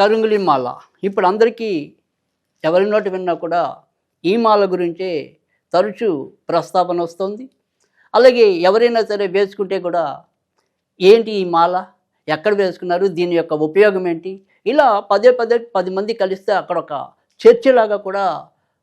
కరుంగులి మాల. ఇప్పుడు అందరికీ ఎవరి నోటి విన్నా కూడా ఈ మాల గురించే తరచూ ప్రస్తావన వస్తుంది. అలాగే ఎవరైనా సరే వేసుకుంటే కూడా ఏంటి ఈ మాల, ఎక్కడ వేసుకున్నారు, దీని యొక్క ఉపయోగం ఏంటి, ఇలా పదే పదే 10 మంది కలిస్తే అక్కడ ఒక చర్చలాగా కూడా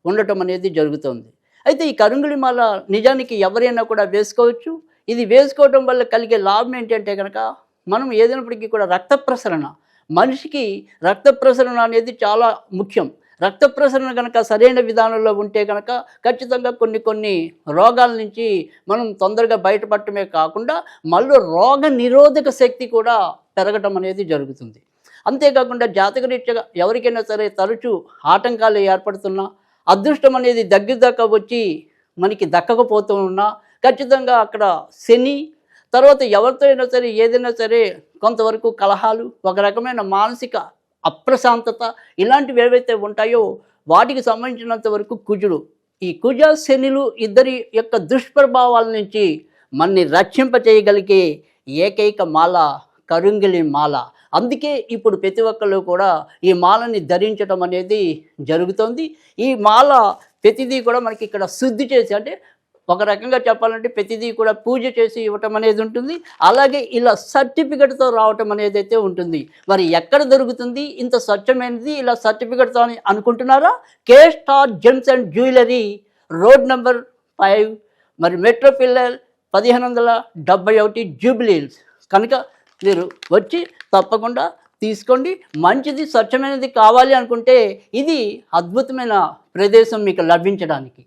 ఉండటం అనేది జరుగుతుంది. అయితే ఈ కరుంగులి మాల నిజానికి ఎవరైనా కూడా వేసుకోవచ్చు. ఇది వేసుకోవడం వల్ల కలిగే లాభం ఏంటంటే కనుక, మనం ఏదైనప్పటికీ కూడా రక్త ప్రసరణ, మనిషికి రక్త ప్రసరణ అనేది చాలా ముఖ్యం. రక్త ప్రసరణ కనుక సరైన విధానంలో ఉంటే కనుక ఖచ్చితంగా కొన్ని రోగాల నుంచి మనం తొందరగా బయటపడటమే కాకుండా మళ్ళీ రోగ నిరోధక శక్తి కూడా పెరగటం అనేది జరుగుతుంది. అంతేకాకుండా జాతకరీత్యా ఎవరికైనా సరే తరచూ ఆటంకాలు ఏర్పడుతున్నా, అదృష్టం అనేది దగ్గర దాకా వచ్చి మనకి దక్కకపోతూ ఉన్నా, ఖచ్చితంగా అక్కడ శని, తర్వాత ఎవరితో అయినా సరే ఏదైనా సరే కొంతవరకు కలహాలు, ఒక రకమైన మానసిక అప్రశాంతత, ఇలాంటివి ఏవైతే ఉంటాయో వాటికి సంబంధించినంత వరకు కుజుడు, ఈ కుజ శనిలు ఇద్దరి యొక్క దుష్ప్రభావాల నుంచి మనని రక్షింపచేయగలిగే ఏకైక మాల కరుంగిలి మాల. అందుకే ఇప్పుడు ప్రతి ఒక్కళ్ళు కూడా ఈ మాలని ధరించడం అనేది జరుగుతుంది. ఈ మాల ప్రతిదీ కూడా మనకి ఇక్కడ శుద్ధి చేసి, అంటే ఒక రకంగా చెప్పాలంటే ప్రతిదీ కూడా పూజ చేసి ఇవ్వటం అనేది ఉంటుంది. అలాగే ఇలా సర్టిఫికెట్తో రావటం అనేది అయితే ఉంటుంది. మరి ఎక్కడ దొరుకుతుంది ఇంత స్వచ్ఛమైనది ఇలా సర్టిఫికెట్తో అని అనుకుంటున్నారా? K star gems and jewellery, road number 5, మరి మెట్రో పిల్లర్ 1571 జూబ్లీ హిల్స్. కనుక మీరు వచ్చి తప్పకుండా తీసుకోండి. మంచిది, స్వచ్ఛమైనది కావాలి అనుకుంటే ఇది అద్భుతమైన ప్రదేశం మీకు లభించడానికి.